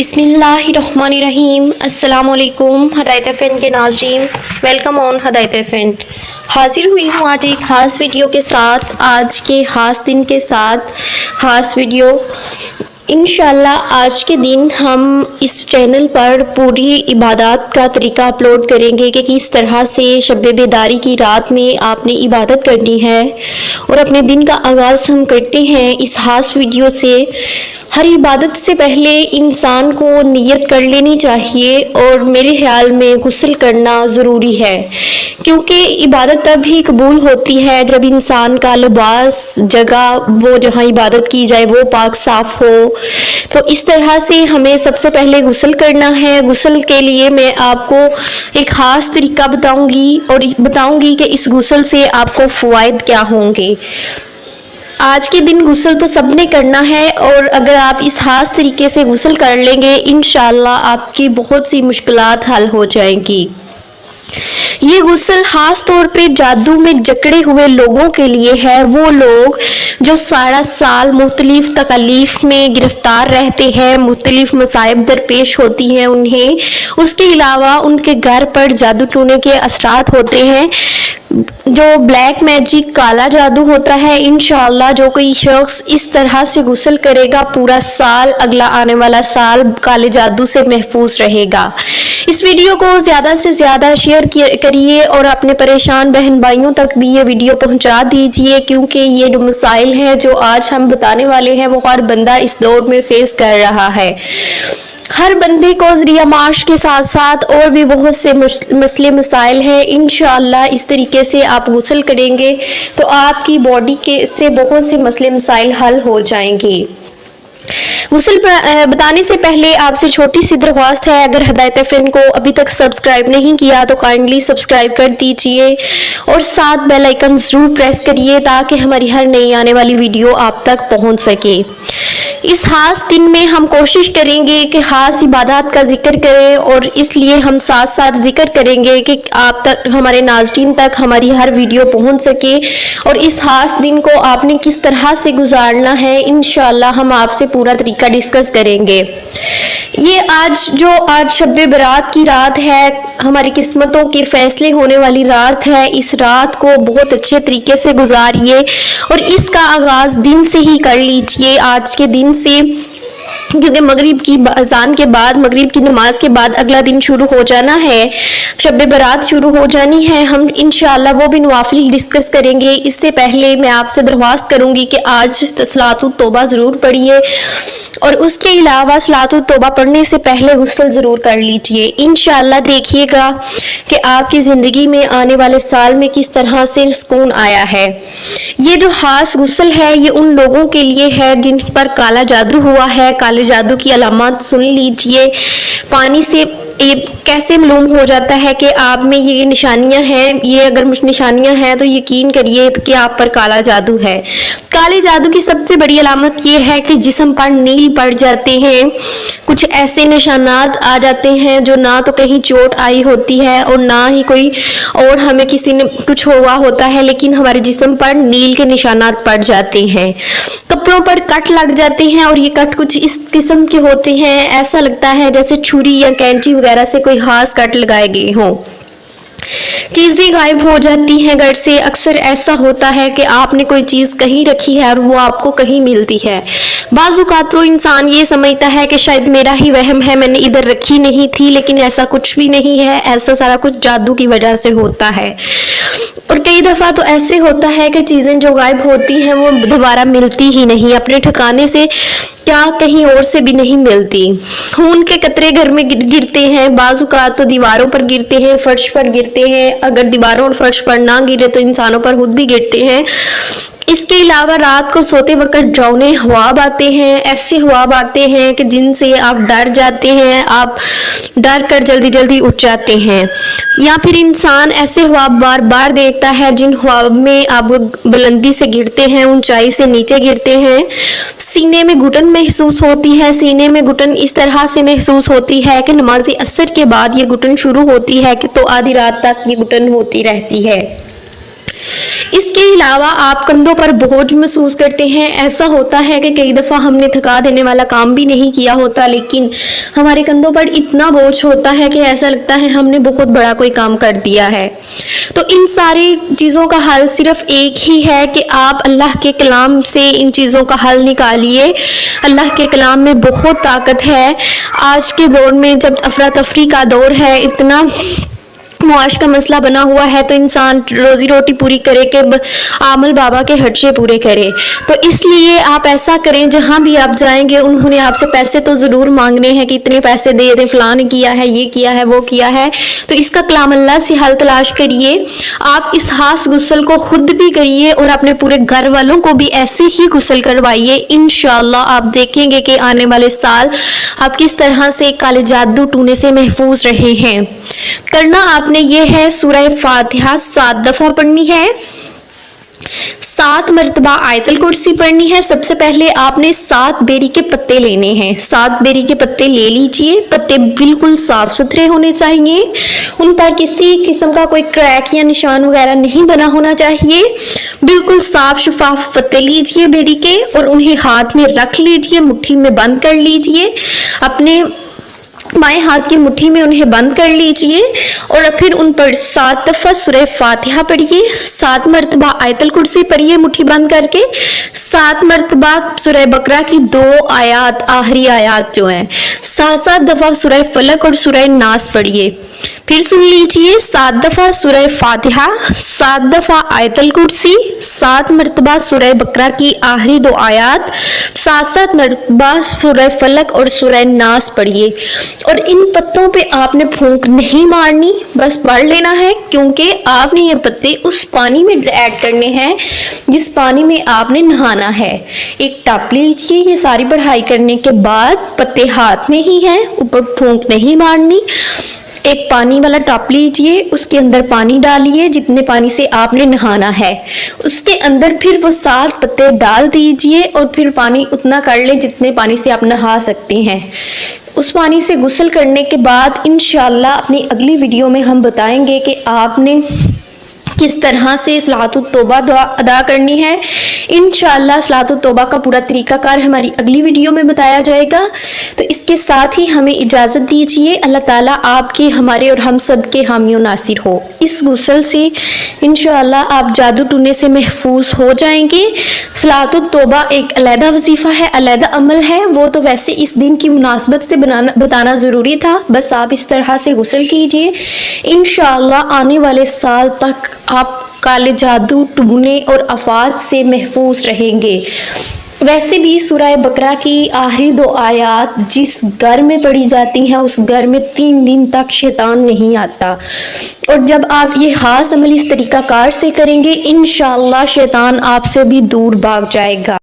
बिस्मिल्लाहिर्रहमानिर्रहीम। अस्सलामुअलैकुम हदायत एफएन के नाज़रीन, वेलकम ऑन हदायत एफएन। हाजिर हुई हूँ आज एक ख़ास वीडियो के साथ, आज के ख़ास दिन के साथ ख़ास वीडियो। इंशाल्लाह आज के दिन हम इस चैनल पर पूरी इबादत का तरीका अपलोड करेंगे कि किस तरह से शब बेदारी की रात में आपने इबादत करनी है। और अपने दिन का आगाज़ हम करते हैं इस खास वीडियो से। हर इबादत से पहले इंसान को नियत कर लेनी चाहिए और मेरे ख्याल में गुस्ल करना ज़रूरी है, क्योंकि इबादत तब ही कबूल होती है जब इंसान का लिबास, जगह, वो जहाँ इबादत की जाए वो पाक साफ़ हो। तो इस तरह से हमें सबसे पहले गुस्ल करना है। गुस्ल के लिए मैं आपको एक ख़ास तरीका बताऊंगी और बताऊंगी कि इस गुस्ल से आपको फ़वाइद क्या होंगे। आज के दिन गुस्ल तो सबने करना है और अगर आप इस खास तरीके से गुस्ल कर लेंगे इंशाल्लाह आपकी बहुत सी मुश्किलात हल हो जाएंगी। ये गुस्ल खास तौर पे जादू में जकड़े हुए लोगों के लिए है। वो लोग जो सारा साल मुख्तलिफ तकलीफ में गिरफ्तार रहते हैं, मुख्तलिफ मसाइब दरपेश होती हैं उन्हें। उसके अलावा उनके घर पर जादू टोने के असरात होते हैं। जो ब्लैक मैजिक, काला जादू होता है, इंशाल्लाह जो कोई शख्स इस तरह से गुस्ल करेगा पूरा साल, अगला आने वाला साल काले जादू से महफूज रहेगा। इस वीडियो को ज़्यादा से ज़्यादा शेयर करिए और अपने परेशान बहन भाइयों तक भी ये वीडियो पहुंचा दीजिए, क्योंकि ये जो मसाइल हैं जो आज हम बताने वाले हैं वो हर बंदा इस दौर में फेस कर रहा है। हर बंदे को ज़रिया माश के साथ साथ और भी बहुत से मसले मसाइल हैं। इंशाअल्लाह इस तरीके से आप गुस्ल करेंगे तो आपकी बॉडी के से बहुत से मसले मसाइल हल हो जाएंगे। गुस्ल बताने से पहले आपसे छोटी सी दरख्वास्त है, अगर हदायत एफएन को अभी तक सब्सक्राइब नहीं किया तो काइंडली सब्सक्राइब कर दीजिए और साथ बेल आइकन ज़रूर प्रेस करिए ताकि हमारी हर नई आने वाली वीडियो आप तक पहुंच सके। इस खास दिन में हम कोशिश करेंगे कि खास इबादत का जिक्र करें और इसलिए हम साथ साथ जिक्र करेंगे कि आप तक, हमारे नाज़रीन तक हमारी हर वीडियो पहुंच सके और इस खास दिन को आपने किस तरह से गुजारना है इंशाअल्लाह हम आपसे पूरा तरीका डिस्कस करेंगे। ये आज शब बरात की रात है, हमारी किस्मतों के फैसले होने वाली रात है। इस रात को बहुत अच्छे तरीके से गुजारिए और इसका आगाज़ दिन से ही कर लीजिए, आज के दिन से, क्योंकि मगरिब की अजान के बाद, मगरिब की नमाज के बाद अगला दिन शुरू हो जाना है, शब बरात शुरू हो जानी है। हम इंशाअल्लाह वो भी नवाफिल डिस्कस करेंगे। इससे पहले मैं आपसे दरख्वास्त करूंगी कि आज सलातुत तौबा ज़रूर पढ़िए और उसके अलावा सलातुत तौबा पढ़ने से पहले गुस्ल ज़रूर कर लीजिए। इंशाअल्लाह देखिएगा कि आपकी ज़िंदगी में आने वाले साल में किस तरह से सुकून आया है। ये जो खास गुस्ल है ये उन लोगों के लिए है जिन पर काला जादू हुआ है। काले जादू की अलामत सुन लीजिए। पानी से कैसे मालूम हो जाता है कि आप में ये निशानियां हैं, ये अगर निशानियां हैं तो यकीन करिए कि आप पर काला जादू है। काले जादू की सबसे बड़ी अलामत ये है कि जिस्म पर नील पड़ जाते हैं, कुछ ऐसे निशानात आ जाते हैं जो ना तो कहीं चोट आई होती है और ना ही कोई और हमें किसी ने कुछ हुआ होता है, लेकिन हमारे जिस्म पर नील के निशानात पड़ जाते हैं। कपड़ों पर कट लग जाते हैं और ये कट कुछ इस किस्म के होते हैं, ऐसा लगता है जैसे छुरी या कैंची वगैरह से कोई खास कट लगाए गए हों। चीज़ें गायब हो जाती हैं घर से। अक्सर ऐसा होता है कि आपने कोई चीज़ कहीं रखी है और वो आपको कहीं मिलती है। बाज़-औक़ात वो इंसान ये समझता है कि शायद मेरा ही वहम है, मैंने इधर रखी नहीं थी, लेकिन ऐसा कुछ भी नहीं है। ऐसा सारा कुछ जादू की वजह से होता है। और कई दफ़ा तो ऐसे होता है कि चीज़ें जो गायब होती हैं वो दोबारा मिलती ही नहीं, अपने ठिकाने से क्या कहीं और से भी नहीं मिलती। खून के कतरे घर में गिरते हैं, बाज़-औक़ात तो दीवारों पर गिरते हैं, फर्श पर गिरते हैं। अगर दीवारों और फर्श पर ना गिरे तो इंसानों पर खुद भी गिरते हैं। इसके अलावा रात को सोते वक्त डरावने ख्वाब आते हैं, ऐसे ख्वाब आते हैं कि जिनसे आप डर जाते हैं, आप डर कर जल्दी जल्दी उठ जाते हैं। या फिर इंसान ऐसे ख्वाब बार बार देखता है जिन ख्वाब में आप बुलंदी से गिरते हैं, ऊंचाई से नीचे गिरते हैं। सीने में घुटन महसूस होती है। सीने में घुटन इस तरह से महसूस होती है कि नमाज असर के बाद ये घुटन शुरू होती है कि तो आधी रात तक ये घुटन होती रहती है। اس کے علاوہ آپ کندھوں پر بوجھ محسوس کرتے ہیں. ایسا ہوتا ہے کہ کئی دفعہ ہم نے تھکا دینے والا کام بھی نہیں کیا ہوتا لیکن ہمارے کندھوں پر اتنا بوجھ ہوتا ہے کہ ایسا لگتا ہے ہم نے بہت بڑا کوئی کام کر دیا ہے. تو ان ساری چیزوں کا حل صرف ایک ہی ہے کہ آپ اللہ کے کلام سے ان چیزوں کا حل نکالیے. اللہ کے کلام میں بہت طاقت ہے. آج کے دور میں جب افراتفری کا دور ہے, اتنا معاش کا مسئلہ بنا ہوا ہے, تو انسان روزی روٹی پوری کرے کہ عامل بابا کے خرچے پورے کرے. تو اس لیے آپ ایسا کریں, جہاں بھی آپ جائیں گے انہوں نے آپ سے پیسے تو ضرور مانگنے ہیں کہ اتنے پیسے دے دیں, فلاں نے کیا ہے, یہ کیا ہے, وہ کیا ہے. تو اس کا کلام اللہ سے حل تلاش کریے. آپ اس خاص غسل کو خود بھی کریے اور اپنے پورے گھر والوں کو بھی ایسے ہی غسل کروائیے. انشاءاللہ آپ دیکھیں گے کہ آنے والے سال آپ کس طرح سے کالے جادو ٹونے سے محفوظ رہے ہیں. کرنا آپ نے یہ ہے, سورہ فاتحہ 7 دفعہ پڑھنی ہے, 7 مرتبہ آیت الکرسی پڑھنی ہے. سب سے پہلے آپ نے 7 بیری کے پتے لینے ہیں. 7 بیری کے پتے لے لیجئے. پتے بالکل صاف ستھرے ہونے چاہیے, ان پر کسی قسم کا کوئی کریک یا نشان وغیرہ نہیں بنا ہونا چاہیے. بالکل صاف شفاف پتے لیجئے بیری کے اور انہیں ہاتھ میں رکھ لیجئے, مٹھی میں بند کر لیجئے. اپنے بائیں ہاتھ کی مٹھی میں انہیں بند کر لیجئے اور پھر ان پر 7 دفعہ سورہ فاتحہ پڑھیے, 7 مرتبہ آیت الکرسی پڑھیے مٹھی بند کر کے, 7 مرتبہ سورہ بقرہ کی 2 آیات, آخری آیات جو ہیں, 7 دفعہ سورہ فلق اور سورہ ناس پڑھیے. پھر سن لیجئے, 7 دفعہ سورہ فاتحہ, 7 دفعہ آیت الکرسی, 7 مرتبہ سورہ بقرہ کی آخری 2 آیات, 7 مرتبہ سورہ فلق اور سورہ ناس پڑھیے. اور ان پتوں پہ آپ نے پھونک نہیں مارنی, بس پڑھ لینا ہے, کیونکہ آپ نے یہ پتے اس پانی میں ایڈ کرنے ہیں جس پانی میں آپ نے نہانا ہے. ایک ٹپ لیجئے. یہ ساری پڑھائی کرنے کے بعد پتے ہاتھ میں ہی ہیں, اوپر پھونک نہیں مارنی. ایک پانی والا ٹپ لیجئے, اس کے اندر پانی ڈالیے جتنے پانی سے آپ نے نہانا ہے, اس کے اندر پھر وہ 7 پتے ڈال دیجئے اور پھر پانی اتنا کر لیں جتنے پانی سے آپ نہا سکتے ہیں. اس پانی سے غسل کرنے کے بعد انشاءاللہ اپنی اگلی ویڈیو میں ہم بتائیں گے کہ آپ نے کس طرح سے صلاۃ التوبہ ادا کرنی ہے. انشاءاللہ صلاۃ التوبہ کا پورا طریقہ کار ہماری اگلی ویڈیو میں بتایا جائے گا. تو اس کے ساتھ ہی ہمیں اجازت دیجیے. اللہ تعالیٰ آپ کے, ہمارے اور ہم سب کے حامی و ناصر ہو. اس غسل سے انشاءاللہ آپ جادو ٹونے سے محفوظ ہو جائیں گے. صلاۃ التوبہ ایک علیحدہ وظیفہ ہے, علیحدہ عمل ہے, وہ تو ویسے اس دن کی مناسبت سے بتانا ضروری تھا. بس آپ اس طرح سے غسل کیجئے. انشاءاللہ آنے والے سال تک آپ کالے جادو ٹونے اور آفات سے محفوظ رہیں گے. ویسے بھی سورہ بقرہ کی آخری 2 آیات جس گھر میں پڑھی جاتی ہیں اس گھر میں 3 دن تک شیطان نہیں آتا. اور جب آپ یہ خاص عمل اس طریقہ کار سے کریں گے انشاءاللہ شیطان آپ سے بھی دور بھاگ جائے گا.